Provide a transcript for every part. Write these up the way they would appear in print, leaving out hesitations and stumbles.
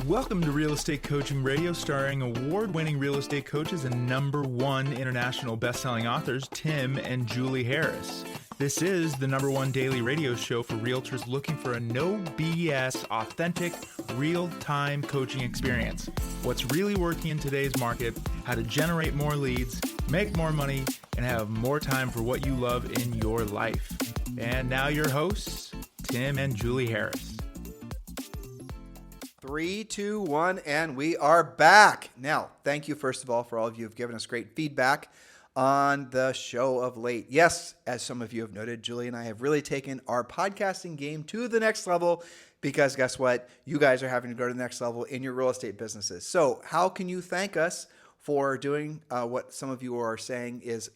Welcome to Real Estate Coaching Radio, starring award-winning real estate coaches and #1 international best-selling authors, Tim and Julie Harris. This is the #1 daily radio show for realtors looking for a no BS, authentic, real-time coaching experience. What's really working in today's market, how to generate more leads, make more money, and have more time for what you love in your life. And now your hosts, Tim and Julie Harris. 3, 2, 1, and we are back. Now, thank you, first of all, for all of you who have given us great feedback on the show of late. Yes, as some of you have noted, Julie and I have really taken our podcasting game to the next level because guess what? You guys are having to go to the next level in your real estate businesses. So how can you thank us for doing what some of you are saying is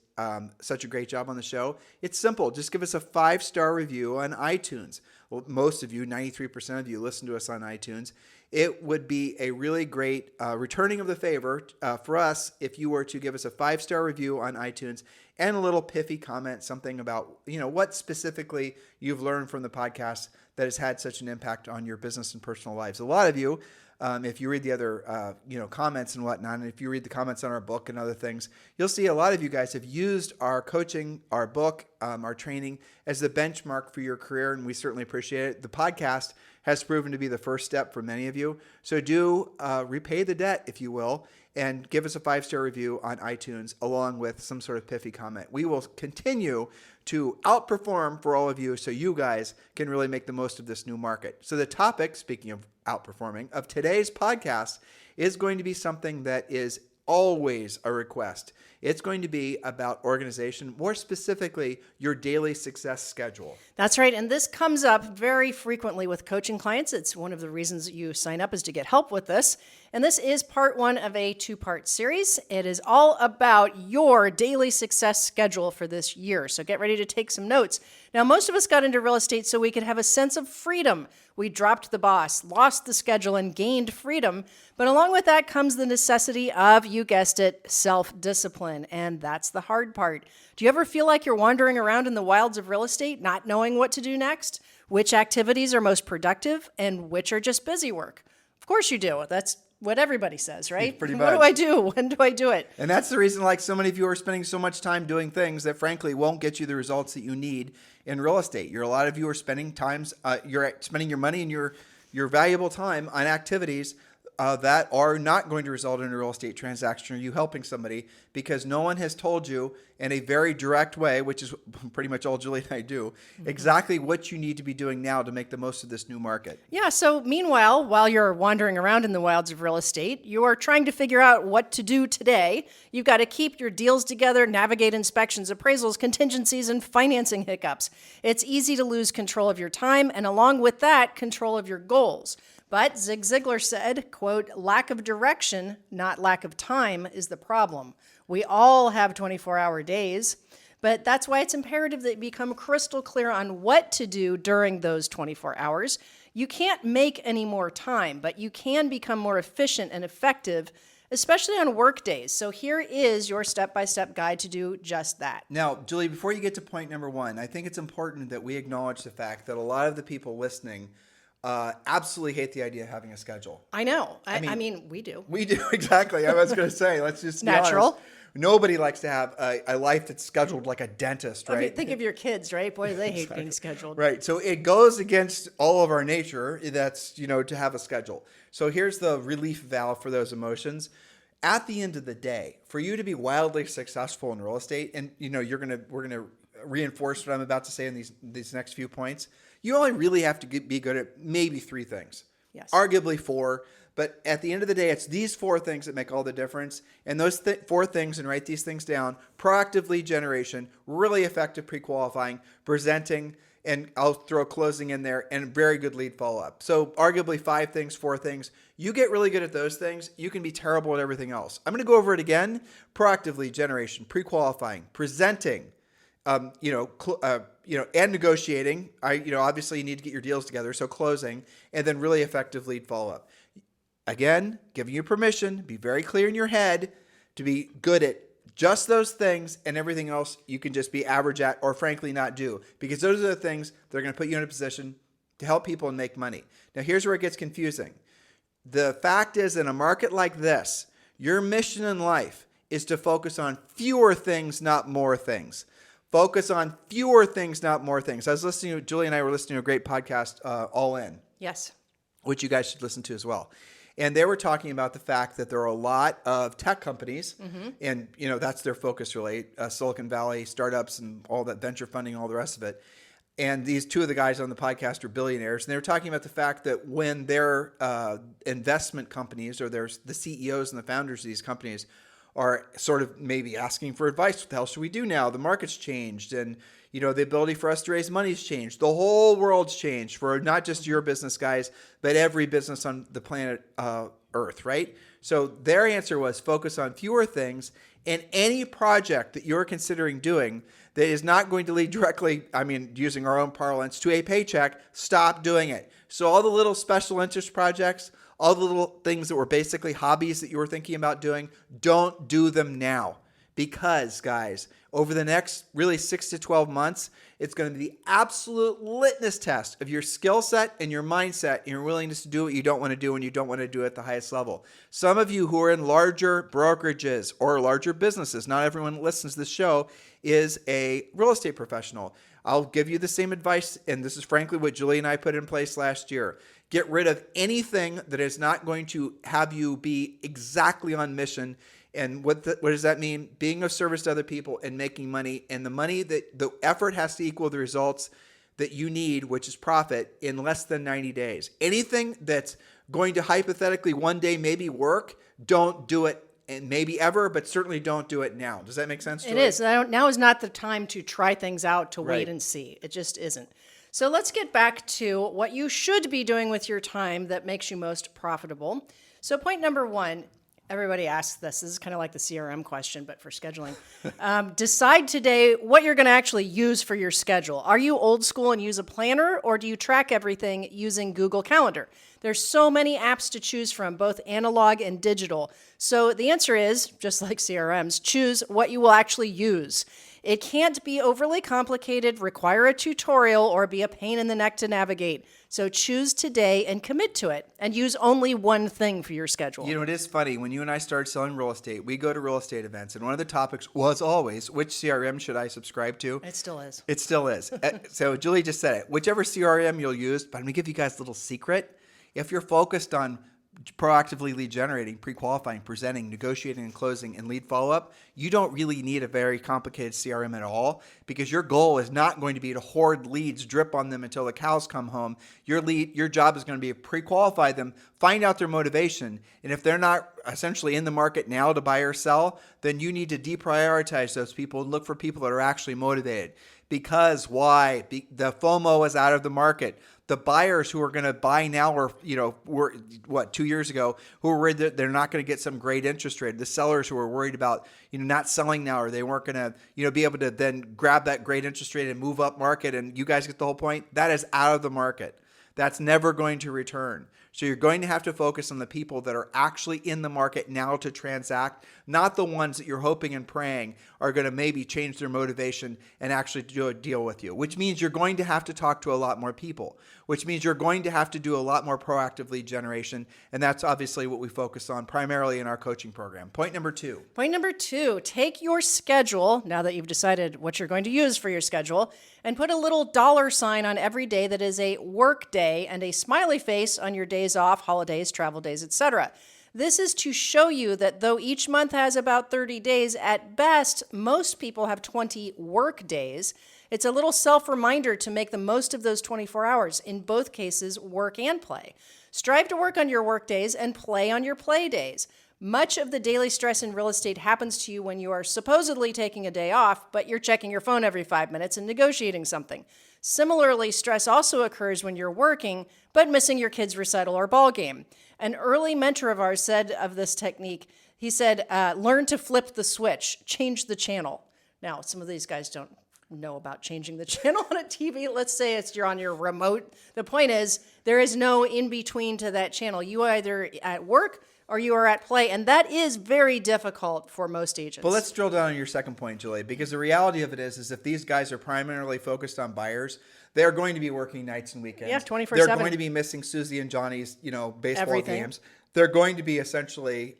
such a great job on the show? It's simple. Just give us a 5-star review on iTunes. Well, most of you, 93% of you, listen to us on iTunes. It would be a really great returning of the favor for us if you were to give us a 5-star review on iTunes and a little piffy comment, something about what specifically you've learned from the podcast that has had such an impact on your business and personal lives. A lot of you, if you read the other comments and whatnot, and if you read the comments on our book and other things, you'll see a lot of you guys have used our coaching, our book, our training as the benchmark for your career, and we certainly appreciate it. The podcast has proven to be the first step for many of you. So do repay the debt, if you will, and give us a 5-star review on iTunes along with some sort of piffy comment. We will continue to outperform for all of you so you guys can really make the most of this new market. So the topic, speaking of outperforming, of today's podcast is going to be something that is always a request. It's going to be about organization, more specifically, your daily success schedule. That's right. And this comes up very frequently with coaching clients. It's one of the reasons that you sign up is to get help with this. And this is part 1 of a 2-part series. It is all about your daily success schedule for this year. So get ready to take some notes. Now, most of us got into real estate so we could have a sense of freedom. We dropped the boss, lost the schedule, and gained freedom. But along with that comes the necessity of, you guessed it, self-discipline. And that's the hard part. Do you ever feel like you're wandering around in the wilds of real estate, not knowing what to do next? Which activities are most productive and which are just busy work? Of course you do. That's what everybody says, right? Pretty much. What do I do? When do I do it? And that's the reason so many of you are spending so much time doing things that frankly won't get you the results that you need in real estate. A lot of you are spending you're spending your money and your valuable time on activities that are not going to result in a real estate transaction or you helping somebody because no one has told you in a very direct way, which is pretty much all Julie and I do, exactly what you need to be doing now to make the most of this new market. Yeah, so meanwhile, while you're wandering around in the wilds of real estate, you are trying to figure out what to do today. You've got to keep your deals together, navigate inspections, appraisals, contingencies, and financing hiccups. It's easy to lose control of your time and along with that, control of your goals. But Zig Ziglar said, quote, lack of direction, not lack of time, is the problem. We all have 24-hour days, but that's why it's imperative that you become crystal clear on what to do during those 24 hours. You can't make any more time, but you can become more efficient and effective, especially on work days. So here is your step-by-step guide to do just that. Now, Julie, before you get to point number 1, I think it's important that we acknowledge the fact that a lot of the people listening absolutely hate the idea of having a schedule. I know. I mean, we do. We do, exactly. I was going to say, let's just be natural. honest. Nobody likes to have a life that's scheduled like a dentist, right? I mean, think of your kids, right? Boy, they hate being scheduled. Right. So it goes against all of our nature. That's, to have a schedule. So here's the relief valve for those emotions. At the end of the day, for you to be wildly successful in real estate, and we're going to reinforce what I'm about to say in these next few points. You only really have to be good at maybe 3 things. Yes. Arguably 4. But at the end of the day, it's these 4 things that make all the difference. And those 4 things, and write these things down: proactive lead generation, really effective pre-qualifying, presenting, and I'll throw closing in there, and very good lead follow-up. So arguably 5 things, 4 things. You get really good at those things, you can be terrible at everything else. I'm going to go over it again. Proactive lead generation, pre-qualifying, presenting, and negotiating. Obviously you need to get your deals together, so closing, and then really effective lead follow-up. Again, giving you permission, be very clear in your head to be good at just those things, and everything else you can just be average at or frankly not do, because those are the things that are going to put you in a position to help people and make money. Now, here's where it gets confusing. The fact is, in a market like this, your mission in life is to focus on fewer things, not more things. Focus on fewer things, not more things. I was listening to, Julie and I were listening to a great podcast, All In. Yes. Which you guys should listen to as well. And they were talking about the fact that there are a lot of tech companies, and that's their focus really, Silicon Valley, startups and all that venture funding, all the rest of it. And these two of the guys on the podcast are billionaires. And they were talking about the fact that when their investment companies or there's the CEOs and the founders of these companies are sort of maybe asking for advice, what the hell should we do now? The market's changed, and the ability for us to raise money has changed. The whole world's changed for not just your business, guys, but every business on the planet Earth, right? So their answer was focus on fewer things, and any project that you're considering doing that is not going to lead directly, using our own parlance, to a paycheck, stop doing it. So all the little special interest projects, all the little things that were basically hobbies that you were thinking about doing, don't do them now. Because, guys, over the next really 6 to 12 months, it's going to be the absolute litmus test of your skill set and your mindset and your willingness to do what you don't want to do when you don't want to do it at the highest level. Some of you who are in larger brokerages or larger businesses, not everyone that listens to this show is a real estate professional. I'll give you the same advice, and this is frankly what Julie and I put in place last year. Get rid of anything that is not going to have you be exactly on mission. And what does that mean? Being of service to other people and making money. And the effort has to equal the results that you need, which is profit, in less than 90 days. Anything that's going to hypothetically one day maybe work, don't do it, and maybe ever, but certainly don't do it now. Does that make sense, Julie? It is. Now is not the time to try things out, to Right. wait and see. It just isn't. So let's get back to what you should be doing with your time that makes you most profitable. So point number one, everybody asks this. This is kind of like the CRM question, but for scheduling. Decide today what you're going to actually use for your schedule. Are you old school and use a planner, or do you track everything using Google Calendar? There's so many apps to choose from, both analog and digital. So the answer is, just like CRMs, choose what you will actually use. It can't be overly complicated, require a tutorial, or be a pain in the neck to navigate. So choose today and commit to it, and use only one thing for your schedule. It is funny. When you and I started selling real estate, we go to real estate events, and one of the topics was always, which CRM should I subscribe to? It still is. It still is. So Julie just said it. Whichever CRM you'll use, but I'm going to give you guys a little secret. If you're focused on proactively lead generating, pre-qualifying, presenting, negotiating, and closing, and lead follow-up, you don't really need a very complicated CRM at all, because your goal is not going to be to hoard leads, drip on them until the cows come home. Your job is going to be to pre-qualify them, find out their motivation, and if they're not essentially in the market now to buy or sell, then you need to deprioritize those people and look for people that are actually motivated. Because why? The FOMO is out of the market. The buyers who are going to buy now were 2 years ago, who were worried that they're not going to get some great interest rate. The sellers who were worried about, not selling now, or they weren't going to, be able to then grab that great interest rate and move up market. And you guys get the whole point. That is out of the market. That's never going to return. So you're going to have to focus on the people that are actually in the market now to transact, not the ones that you're hoping and praying are going to maybe change their motivation and actually do a deal with you, which means you're going to have to talk to a lot more people, which means you're going to have to do a lot more proactive lead generation. And that's obviously what we focus on primarily in our coaching program. Point number two. Point number two, take your schedule, now that you've decided what you're going to use for your schedule, and put a little dollar sign on every day that is a work day and a smiley face on your days off, holidays, travel days, etc. This is to show you that though each month has about 30 days, at best, most people have 20 work days. It's a little self-reminder to make the most of those 24 hours, in both cases, work and play. Strive to work on your work days and play on your play days. Much of the daily stress in real estate happens to you when you are supposedly taking a day off, but you're checking your phone every 5 minutes and negotiating something. Similarly, stress also occurs when you're working, but missing your kid's recital or ball game. An early mentor of ours said of this technique, he said, learn to flip the switch, change the channel. Now, some of these guys don't know about changing the channel on a TV. Let's say you're on your remote. The point is, there is no in-between to that channel. You are either at work or you are at play, and that is very difficult for most agents. Well, let's drill down on your second point, Julie, because the reality of it is if these guys are primarily focused on buyers, they're going to be working nights and weekends. Yeah, 24/7. They're going to be missing Susie and Johnny's, baseball Everything. games. they're going to be essentially,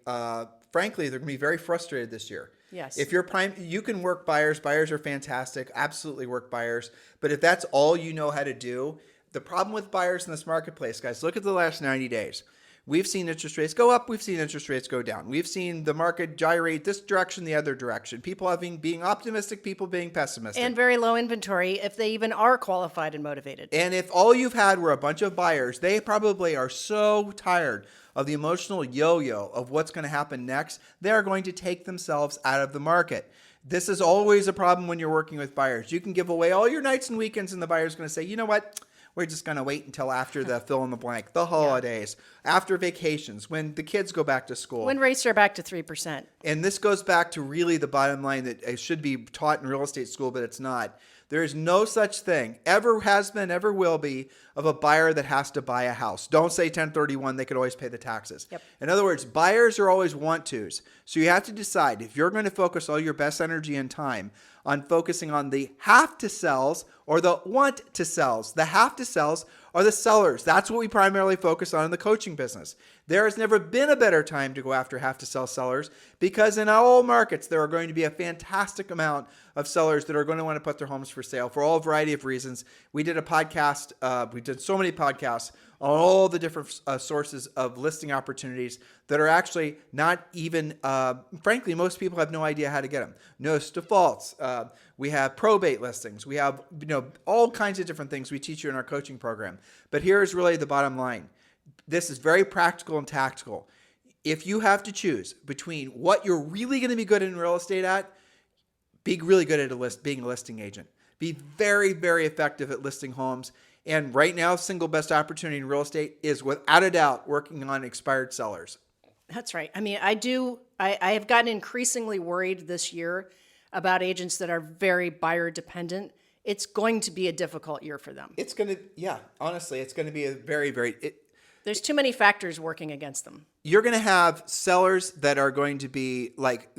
frankly, they're going to be very frustrated this year. Yes. If you're prime, you can work buyers. Buyers are fantastic. Absolutely work buyers. But if that's all you know how to do, the problem with buyers in this marketplace, guys, look at the last 90 days. We've seen interest rates go up. We've seen interest rates go down. We've seen the market gyrate this direction, the other direction. People being optimistic, people being pessimistic. And very low inventory if they even are qualified and motivated. And if all you've had were a bunch of buyers, they probably are so tired of the emotional yo-yo of what's going to happen next, they're going to take themselves out of the market. This is always a problem when you're working with buyers. You can give away all your nights and weekends and the buyer's going to say, you know what? We're just going to wait until after the fill in the blank, the holidays, after vacations, when the kids go back to school. When rates are back to 3%. And this goes back to really the bottom line that it should be taught in real estate school, but it's not. There is no such thing, ever has been, ever will be, of a buyer that has to buy a house. Don't say 1031, they could always pay the taxes. Yep. In other words, buyers are always want-tos. So you have to decide if you're going to focus all your best energy and time on focusing on the have-to-sells or the want-to-sells. The have-to-sells are the sellers. That's what we primarily focus on in the coaching business. There has never been a better time to go after have-to-sell sellers because in all markets, there are going to be a fantastic amount of sellers that are going to want to put their homes for sale for all variety of reasons. We did a podcast. We did so many podcasts on all the different sources of listing opportunities that are actually not even, frankly, most people have no idea how to get them. Notice defaults. We have probate listings. We have, all kinds of different things we teach you in our coaching program. But here's really the bottom line. This is very practical and tactical. If you have to choose between what you're really going to be good in real estate at, be really good at being a listing agent. Be very, very effective at listing homes. And right now, single best opportunity in real estate is without a doubt working on expired sellers. That's right. I mean, I have gotten increasingly worried this year about agents that are very buyer dependent. It's going to be a difficult year for them. It's going to, honestly, it's going to be a very, very... There's too many factors working against them. You're going to have sellers that are going to be like,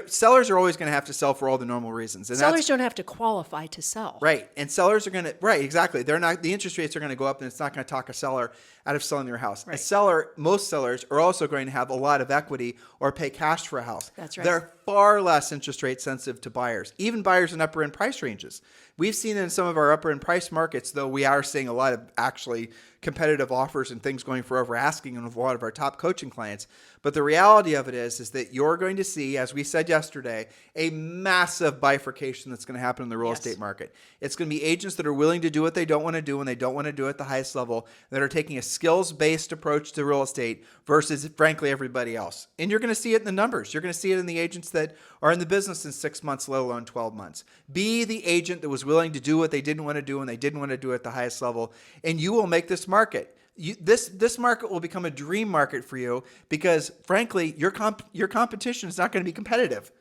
sellers are always going to have to sell for all the normal reasons. And sellers don't have to qualify to sell. Right. And sellers are going to, right, exactly. They're not, the interest rates are going to go up and it's not going to talk a seller out of selling their house. Right. Most sellers are also going to have a lot of equity or pay cash for a house. That's right. They're far less interest rate sensitive to buyers, even buyers in upper end price ranges. We've seen in some of our upper end price markets, though we are seeing a lot of actually competitive offers and things going for over asking in a lot of our top coaching clients. But the reality of it is that you're going to see, as we said yesterday, a massive bifurcation that's going to happen in the real estate market. It's going to be agents that are willing to do what they don't want to do when they don't want to do it at the highest level, that are taking a skills-based approach to real estate versus, frankly, everybody else. And you're going to see it in the numbers. You're going to see it in the agents that are in the business in 6 months, let alone 12 months. Be the agent that was willing to do what they didn't want to do when they didn't want to do it at the highest level, and you will make this market. This market will become a dream market for you because, frankly, your competition is not going to be competitive.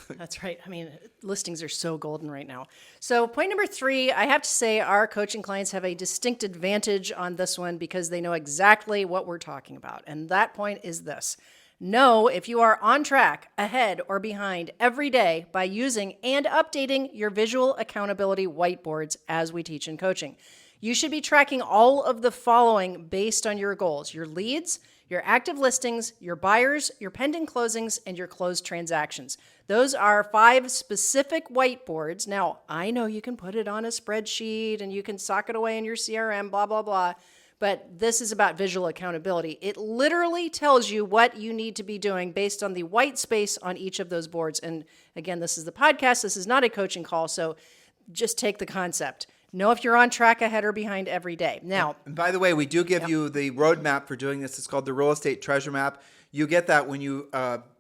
That's right. I mean, listings are so golden right now. So point number 3, I have to say our coaching clients have a distinct advantage on this one because they know exactly what we're talking about. And that point is this. Know if you are on track, ahead, or behind every day by using and updating your visual accountability whiteboards as we teach in coaching. You should be tracking all of the following based on your goals: your leads, your active listings, your buyers, your pending closings, and your closed transactions. Those are 5 specific whiteboards. Now, I know you can put it on a spreadsheet and you can sock it away in your CRM, blah, blah, blah. But this is about visual accountability. It literally tells you what you need to be doing based on the white space on each of those boards. And again, this is the podcast. This is not a coaching call. So just take the concept. Know if you're on track, ahead, or behind every day. Now, and by the way, we do give you the roadmap for doing this. It's called the Real Estate Treasure Map. You get that when you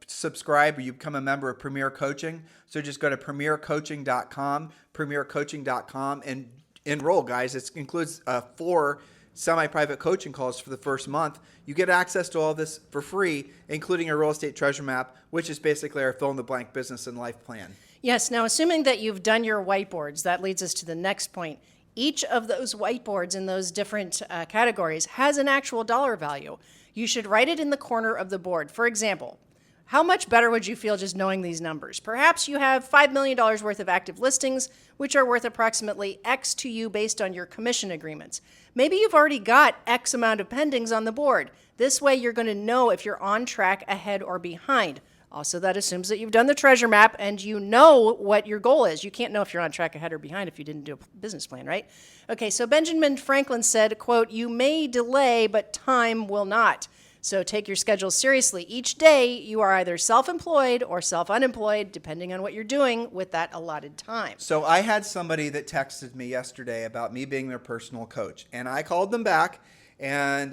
subscribe or you become a member of Premier Coaching. So just go to premiercoaching.com, and enroll, guys. It includes 4 semi-private coaching calls for the first month. You get access to all this for free, including a Real Estate Treasure Map, which is basically our fill-in-the-blank business and life plan. Yes. Now, assuming that you've done your whiteboards, that leads us to the next point. Each of those whiteboards in those different categories has an actual dollar value. You should write it in the corner of the board. For example, How much better would you feel just knowing these numbers? Perhaps you have $5 million worth of active listings, which are worth approximately X to you based on your commission agreements. Maybe you've already got X amount of pendings on the board. This way you're going to know if you're on track, ahead, or behind. Also, that assumes that you've done the treasure map and you know what your goal is. You can't know if you're on track, ahead, or behind if you didn't do a business plan, right? Okay, so Benjamin Franklin said, quote, "You may delay, but time will not." So take your schedule seriously. Each day, you are either self-employed or self-unemployed, depending on what you're doing with that allotted time. So I had somebody that texted me yesterday about me being their personal coach, and I called them back, and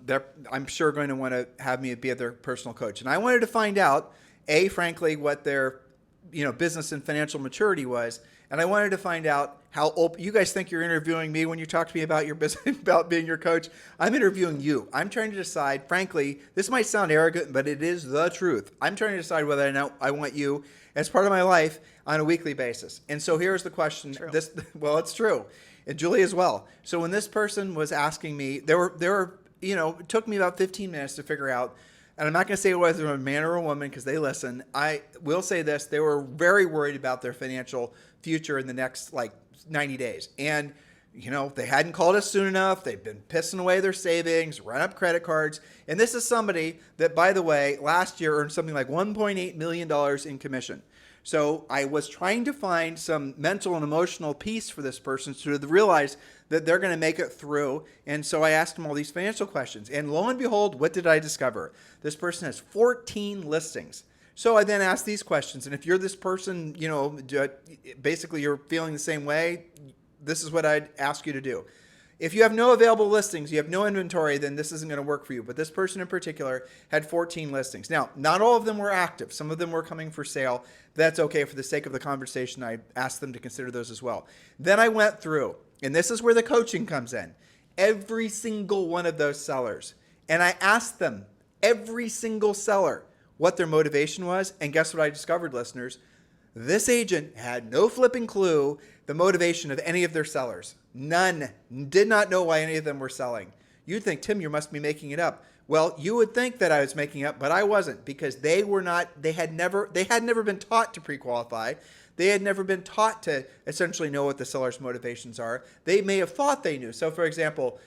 they're, I'm sure, going to want to have me be their personal coach. And I wanted to find out, frankly, what their business and financial maturity was, and I wanted to find out how open. You guys think you're interviewing me when you talk to me about your business, about being your coach. I'm interviewing you. I'm trying to decide, frankly, this might sound arrogant, but it is the truth. I'm trying to decide whether or not I want you as part of my life on a weekly basis. And so here's the question. True. Well, it's true. And Julie as well. So when this person was asking me, there were, it took me about 15 minutes to figure out, and I'm not going to say whether they're a man or a woman because they listen. I will say this. They were very worried about their financial future in the next 90 days. And, they hadn't called us soon enough. They've been pissing away their savings, run up credit cards. And this is somebody that, by the way, last year earned something like $1.8 million in commission. So I was trying to find some mental and emotional peace for this person to realize that they're going to make it through. And so I asked them all these financial questions. And lo and behold, what did I discover? This person has 14 listings. So I then asked these questions. And if you're this person, basically you're feeling the same way, this is what I'd ask you to do. If you have no available listings, you have no inventory, then this isn't going to work for you. But this person in particular had 14 listings. Now, not all of them were active. Some of them were coming for sale. That's okay. For the sake of the conversation, I asked them to consider those as well. Then I went through, and this is where the coaching comes in, every single one of those sellers. And I asked them, every single seller, what their motivation was. And guess what I discovered, listeners? This agent had no flipping clue the motivation of any of their sellers. None. Did not know why any of them were selling. You'd think, Tim, you must be making it up. Well, you would think that I was making up, but I wasn't, because they had never been taught to pre-qualify. They had never been taught to essentially know what the seller's motivations are. They may have thought they knew. So for example,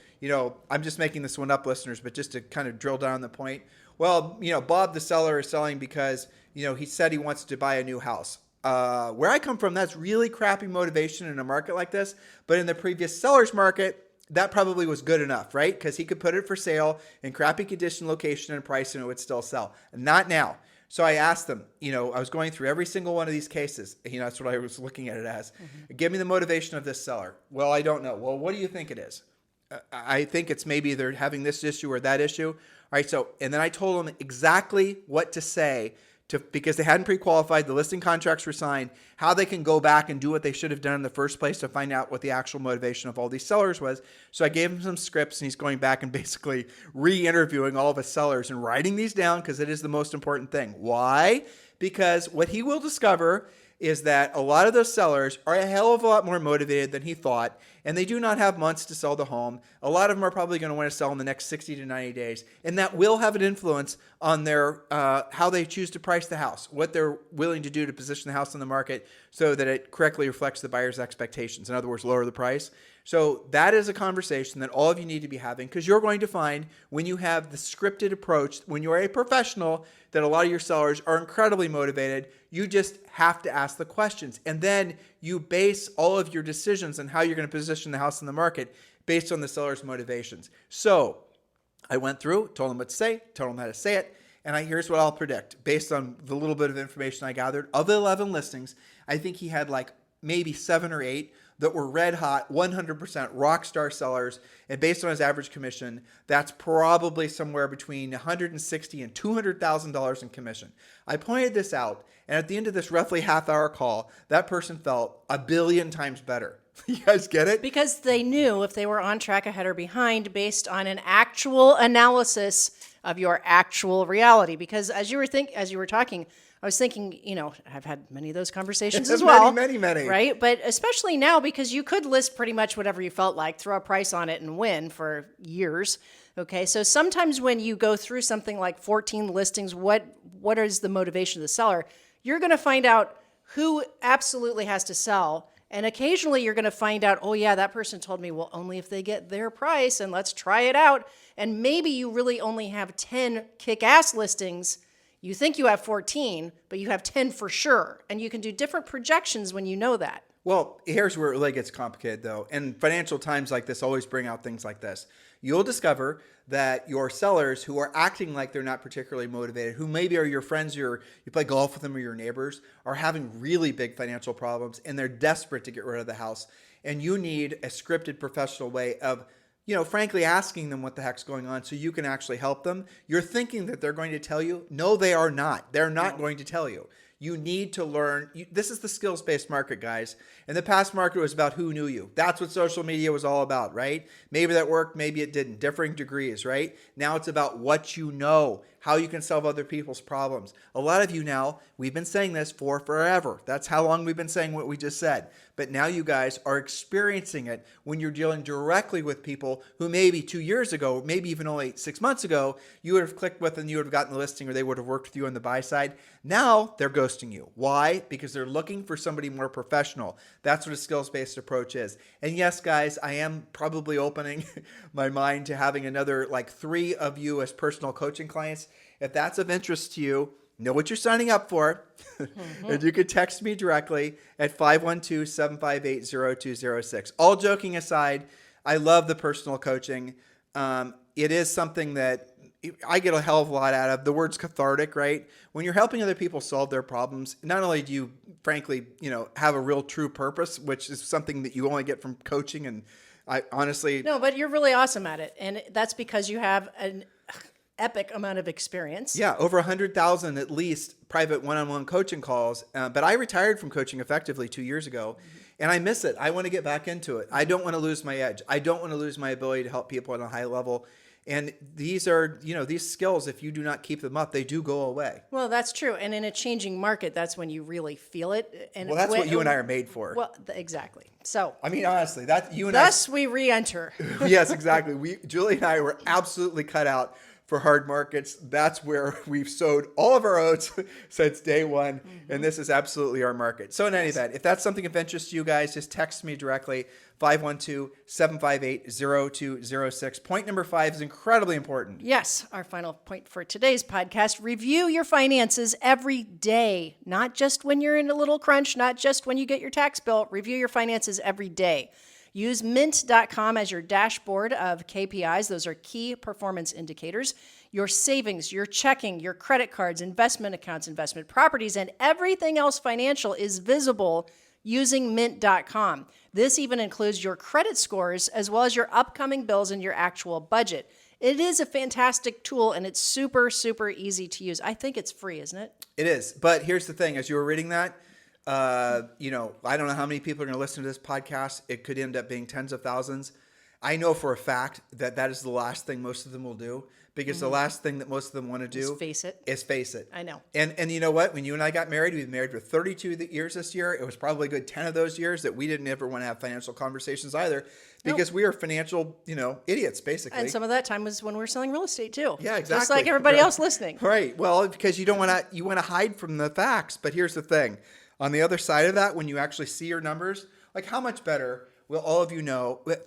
I'm just making this one up, listeners, but just to kind of drill down on the point. Well, Bob, the seller, is selling because, he said he wants to buy a new house. Where I come from, that's really crappy motivation in a market like this. But in the previous seller's market, that probably was good enough, right? Because he could put it for sale in crappy condition, location, and price, and it would still sell. Not now. So I asked them, I was going through every single one of these cases. That's what I was looking at it as. Mm-hmm. Give me the motivation of this seller. Well, I don't know. Well, what do you think it is? I think it's maybe they're having this issue or that issue. All right. So, and then I told them exactly what to say because they hadn't pre-qualified, the listing contracts were signed, how they can go back and do what they should have done in the first place to find out what the actual motivation of all these sellers was. So I gave him some scripts, and he's going back and basically re-interviewing all of his sellers and writing these down because it is the most important thing. Why? Because what he will discover is that a lot of those sellers are a hell of a lot more motivated than he thought, and they do not have months to sell the home. A lot of them are probably going to want to sell in the next 60 to 90 days, and that will have an influence on their how they choose to price the house, what they're willing to do to position the house on the market so that it correctly reflects the buyer's expectations. In other words, lower the price. So that is a conversation that all of you need to be having, because you're going to find when you have the scripted approach, when you're a professional, that a lot of your sellers are incredibly motivated. You just have to ask the questions. And then you base all of your decisions on how you're going to position the house in the market based on the seller's motivations. So I went through, told them what to say, told them how to say it. And here's what I'll predict based on the little bit of information I gathered. Of the 11 listings, I think he had maybe 7 or 8 that were red hot, 100% rock star sellers. And based on his average commission, that's probably somewhere between $160,000 and $200,000 in commission. I pointed this out, and at the end of this roughly half-hour call, that person felt a billion times better. You guys get it? Because they knew if they were on track, ahead, or behind based on an actual analysis of your actual reality. Because as you were talking, I was thinking, I've had many of those conversations as well. Many. Right? But especially now, because you could list pretty much whatever you felt like, throw a price on it and win for years. Okay, so sometimes when you go through something like 14 listings, what what is the motivation of the seller, you're going to find out who absolutely has to sell. And occasionally you're going to find out, oh yeah, that person told me, well, only if they get their price, and let's try it out. And maybe you really only have 10 kick-ass listings. You think you have 14, but you have 10 for sure. And you can do different projections when you know that. Well, here's where it really gets complicated, though. And financial times like this always bring out things like this. You'll discover that your sellers who are acting like they're not particularly motivated, who maybe are your friends, you play golf with them, or your neighbors, are having really big financial problems, and they're desperate to get rid of the house. And you need a scripted, professional way of, frankly asking them what the heck's going on so you can actually help them. You're thinking that they're going to tell you. No, they are not. They're not going to tell you. You need to learn. This is the skills-based market, guys. In the past market, it was about who knew you. That's what social media was all about, right? Maybe that worked, maybe it didn't. Differing degrees, right? Now it's about what you know, how you can solve other people's problems. A lot of you now, we've been saying this for forever. That's how long we've been saying what we just said. But now you guys are experiencing it when you're dealing directly with people who maybe 2 years ago, maybe even only 6 months ago, you would have clicked with and you would have gotten the listing, or they would have worked with you on the buy side. Now they're ghosting you. Why? Because they're looking for somebody more professional. That's what a skills-based approach is. And yes, guys, I am probably opening my mind to having another 3 of you as personal coaching clients. If that's of interest to you, know what you're signing up for. And you can text me directly at 512-758-0206. All joking aside, I love the personal coaching. It is something that I get a hell of a lot out of. The word's cathartic, right? When you're helping other people solve their problems, not only do you, frankly, have a real true purpose, which is something that you only get from coaching. And I honestly... No, but you're really awesome at it. And that's because you have an epic amount of experience. Yeah, over 100,000 at least private one-on-one coaching calls. But I retired from coaching effectively 2 years ago, and I miss it. I want to get back into it. I don't want to lose my edge. I don't want to lose my ability to help people at a high level. And these are, these skills, if you do not keep them up, they do go away. Well, that's true. And in a changing market, that's when you really feel it. And well, that's what you and I are made for. Well, exactly. So, I mean, honestly, that you and thus we re-enter. Yes, exactly. Julie and I were absolutely cut out for hard markets. That's where we've sowed all of our oats since day one. And this is absolutely our market. So in any event, if that's something of interest to you guys, just text me directly, 512-758-0206. Point number 5 is incredibly important. Yes. Our final point for today's podcast: review your finances every day, not just when you're in a little crunch, not just when you get your tax bill. Review your finances every day. Use mint.com as your dashboard of KPIs. Those are key performance indicators. Your savings, your checking, your credit cards, investment accounts, investment properties, and everything else financial is visible using mint.com. This even includes your credit scores as well as your upcoming bills and your actual budget. It is a fantastic tool, and it's super, super easy to use. I think it's free, isn't it? It is. But here's the thing. As you were reading that, I don't know how many people are going to listen to this podcast. It could end up being tens of thousands. I know for a fact that is the last thing most of them will do, because the last thing that most of them want to do is face it. I know. And you know what? When you and I got married, we were married for 32 years this year. It was probably a good 10 of those years that we didn't ever want to have financial conversations either, because we are financial, idiots, basically. And some of that time was when we were selling real estate too. Yeah, exactly. Just like everybody else listening. Right. Well, because you want to hide from the facts. But here's the thing. On the other side of that, when you actually see your numbers, how much better will all of you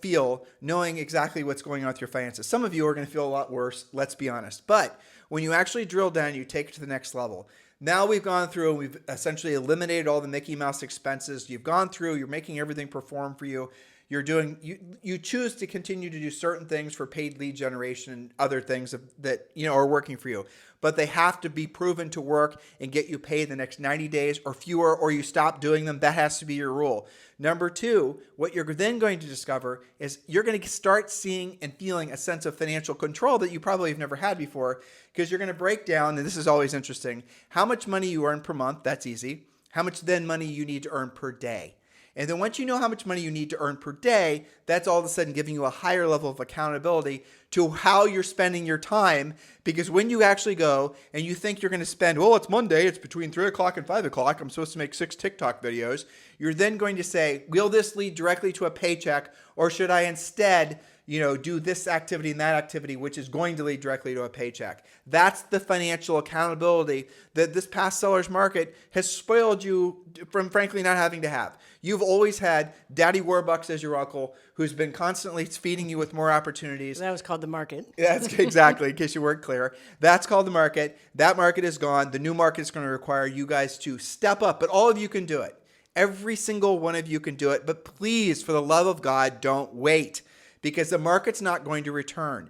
feel knowing exactly what's going on with your finances? Some of you are going to feel a lot worse, let's be honest. But when you actually drill down, you take it to the next level. Now we've gone through and we've essentially eliminated all the Mickey Mouse expenses. You've gone through, you're making everything perform for you. You choose to continue to do certain things for paid lead generation and other things that are working for you. But they have to be proven to work and get you paid the next 90 days or fewer, or you stop doing them. That has to be your rule. Number 2, what you're then going to discover is you're going to start seeing and feeling a sense of financial control that you probably have never had before, because you're going to break down, and this is always interesting, how much money you earn per month. That's easy. How much then money you need to earn per day. And then once you know how much money you need to earn per day, that's all of a sudden giving you a higher level of accountability to how you're spending your time. Because when you actually go and you think you're going to spend, well, it's Monday, it's between 3 o'clock and 5 o'clock, I'm supposed to make 6 TikTok videos. You're then going to say, will this lead directly to a paycheck, or should I instead do this activity and that activity, which is going to lead directly to a paycheck. That's the financial accountability that this past seller's market has spoiled you from, frankly, not having to have. You've always had Daddy Warbucks as your uncle, who's been constantly feeding you with more opportunities. That was called the market. That's exactly, in case you weren't clear. That's called the market. That market is gone. The new market is going to require you guys to step up, but all of you can do it. Every single one of you can do it. But please, for the love of God, don't wait, because the market's not going to return.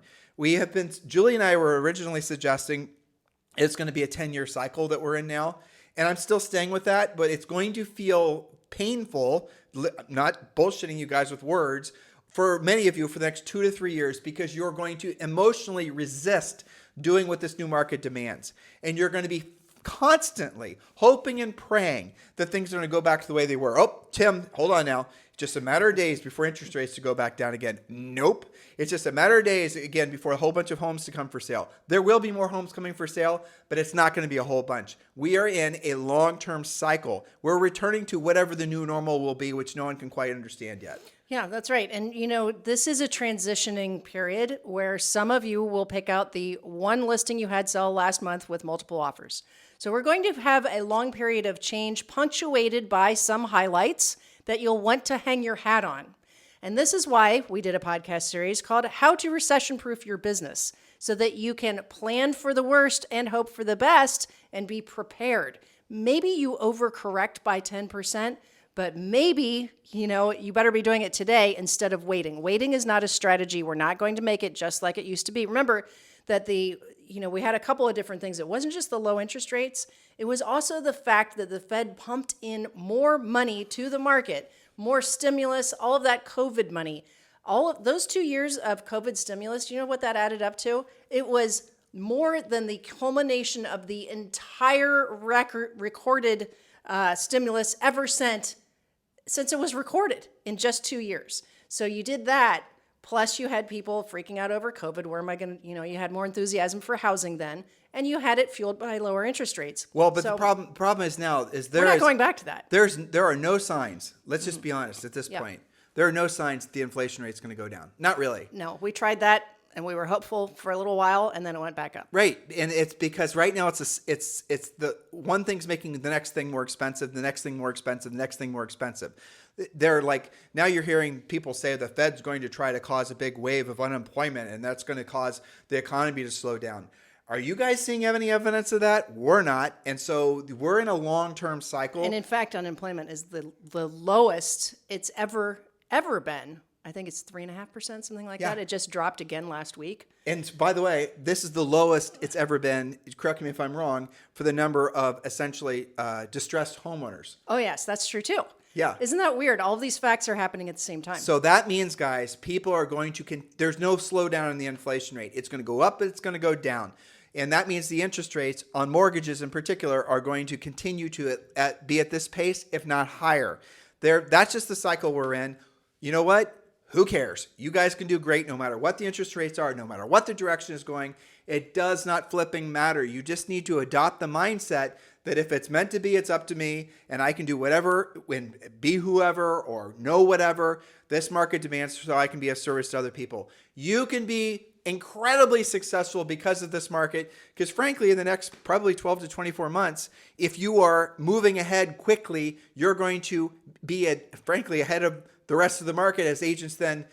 Julie and I were originally suggesting it's going to be a 10-year cycle that we're in now. And I'm still staying with that, but it's going to feel painful, not bullshitting you guys with words, for many of you for the next 2 to 3 years, because you're going to emotionally resist doing what this new market demands. And you're going to be constantly hoping and praying that things are going to go back to the way they were. Oh, Tim, hold on now. Just a matter of days before interest rates to go back down again. Nope. It's just a matter of days again before a whole bunch of homes to come for sale. There will be more homes coming for sale, but it's not going to be a whole bunch. We are in a long-term cycle. We're returning to whatever the new normal will be, which no one can quite understand yet. Yeah, that's right. And, this is a transitioning period where some of you will pick out the one listing you had sell last month with multiple offers. So we're going to have a long period of change punctuated by some highlights that you'll want to hang your hat on. And this is why we did a podcast series called How to Recession-Proof Your Business, so that you can plan for the worst and hope for the best and be prepared. Maybe you overcorrect by 10%, but maybe, you better be doing it today instead of waiting. Waiting is not a strategy. We're not going to make it just like it used to be. Remember that we had a couple of different things. It wasn't just the low interest rates. It was also the fact that the Fed pumped in more money to the market, more stimulus, all of that COVID money. All of those 2 years of COVID stimulus, do you know what that added up to? It was more than the culmination of the entire recorded stimulus ever sent since it was recorded in just 2 years. So you did that. Plus, you had people freaking out over COVID. Where am I going to, you had more enthusiasm for housing then, and you had it fueled by lower interest rates. Well, but the problem is now is we're not going back to that. There are no signs. Let's just be honest at this Yep. point. There are no signs that the inflation rate's going to go down. Not really. No, we tried that, and we were hopeful for a little while, and then it went back up. Right, and it's because right now it's the one thing's making the next thing more expensive, the next thing more expensive, the next thing more expensive. They're like, now you're hearing people say the Fed's going to try to cause a big wave of unemployment, and that's going to cause the economy to slow down. Are you guys seeing any evidence of that? We're not, and so we're in a long-term cycle. And in fact, unemployment is the lowest it's ever been. I think it's 3.5%, something like that. It just dropped again last week. And by the way, this is the lowest it's ever been, correct me if I'm wrong, for the number of essentially distressed homeowners. Oh, yes, that's true too. Yeah. Isn't that weird? All of these facts are happening at the same time. So that means, guys, people are going to, there's no slowdown in the inflation rate. It's going to go up, but it's going to go down. And that means the interest rates on mortgages in particular are going to continue to be at this pace, if not higher. That's just the cycle we're in. You know what? Who cares? You guys can do great no matter what the interest rates are, no matter what the direction is going. It does not flipping matter. You just need to adopt the mindset that if it's meant to be, it's up to me, and I can do whatever, be whoever, or know whatever this market demands so I can be of service to other people. You can be incredibly successful because of this market, because frankly, in the next probably 12 to 24 months, if you are moving ahead quickly, you're going to be, frankly, ahead of the rest of the market as agents then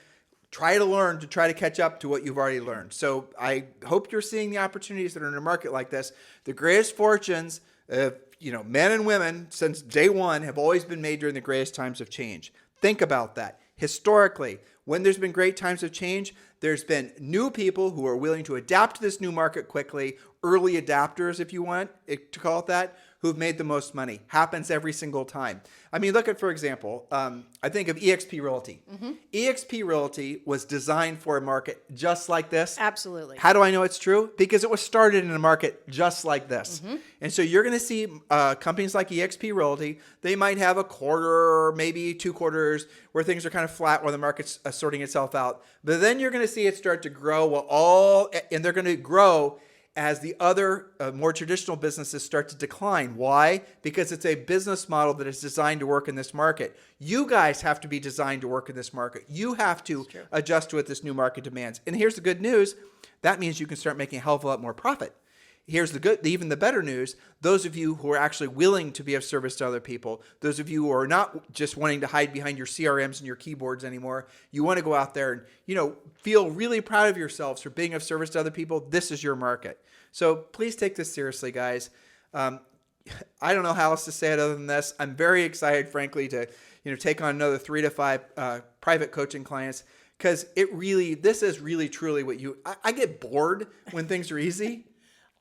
try to catch up to what you've already learned. So I hope you're seeing the opportunities that are in a market like this. The greatest fortunes, men and women since day one have always been made during the greatest times of change. Think about that. Historically, when there's been great times of change, there's been new people who are willing to adapt to this new market quickly, early adapters, if you want to call it that, who've made the most money. Happens every single time. I mean, look at, for example, I think of eXp Realty. Mm-hmm. eXp Realty was designed for a market just like this. Absolutely. How do I know it's true? Because it was started in a market just like this. Mm-hmm. And so you're going to see companies like eXp Realty, they might have a quarter or maybe 2 quarters where things are kind of flat, where the market's sorting itself out. But then you're going to see it start to grow and they're going to grow as the other more traditional businesses start to decline. Why? Because it's a business model that is designed to work in this market. You guys have to be designed to work in this market. You have to adjust to what this new market demands. And here's the good news. That means you can start making a hell of a lot more profit. Here's even the better news. Those of you who are actually willing to be of service to other people, those of you who are not just wanting to hide behind your CRMs and your keyboards anymore, you want to go out there and, feel really proud of yourselves for being of service to other people. This is your market. So please take this seriously, guys. I don't know how else to say it other than this. I'm very excited, frankly, to, take on another 3 to 5 private coaching clients, because this is really, truly what I get bored when things are easy.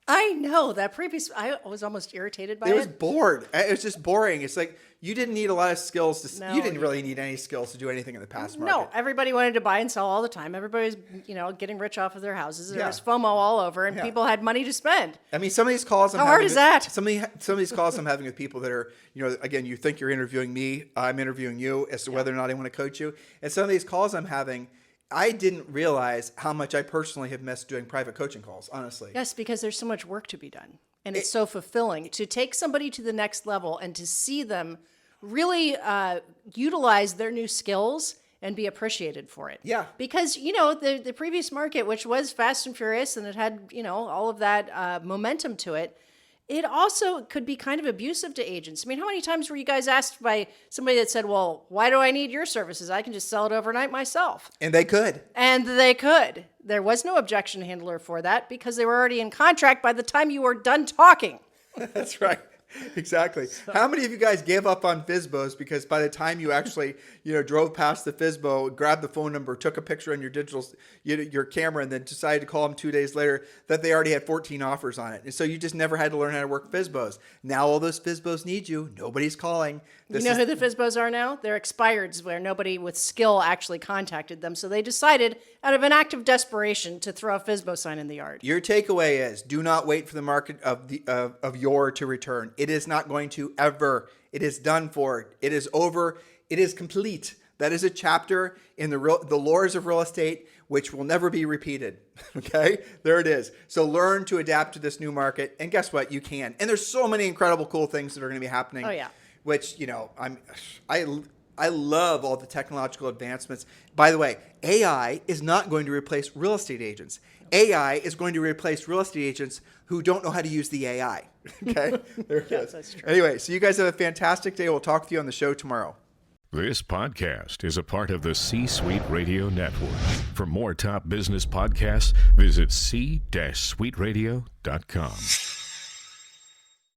I know I was almost irritated by it. It was bored. It was just boring. It's like you didn't need a lot of skills you didn't really need any skills to do anything in the past market. No, everybody wanted to buy and sell all the time. Everybody's, getting rich off of their houses. There was FOMO all over, and people had money to spend. I mean, some of these calls How hard is that? Some of these calls I'm having with people that are, again, you think you're interviewing me, I'm interviewing you as to whether or not I want to coach you. And some of these calls I'm having, I didn't realize how much I personally have missed doing private coaching calls, honestly. Yes, because there's so much work to be done. And it's so fulfilling to take somebody to the next level and to see them really utilize their new skills and be appreciated for it. Yeah. Because, the previous market, which was fast and furious and it had, all of that momentum to it, it also could be kind of abusive to agents. I mean, how many times were you guys asked by somebody that said, well, why do I need your services? I can just sell it overnight myself. And they could. There was no objection handler for that because they were already in contract by the time you were done talking. That's right. Exactly. How many of you guys gave up on FSBOs because by the time you actually, drove past the FSBO, grabbed the phone number, took a picture on your your camera, and then decided to call them 2 days later, that they already had 14 offers on it? And so you just never had to learn how to work FSBOs. Now all those FSBOs need you. Nobody's calling. Who the FSBOs are now? They're expireds where nobody with skill actually contacted them. So they decided, out of an act of desperation, to throw a FSBO sign in the yard. Your takeaway is, do not wait for the market of your to return. It is not going to ever. It is done for. It is over. It is complete. That is a chapter in the lores of real estate, which will never be repeated. Okay? There it is. So learn to adapt to this new market. And guess what? You can. And there's so many incredible, cool things that are going to be happening. Oh, yeah. Which, I love all the technological advancements. By the way, AI is not going to replace real estate agents. AI is going to replace real estate agents who don't know how to use the AI. Okay? There it is. That's true. Anyway, so you guys have a fantastic day. We'll talk with you on the show tomorrow. This podcast is a part of the C-Suite Radio Network. For more top business podcasts, visit c-suiteradio.com.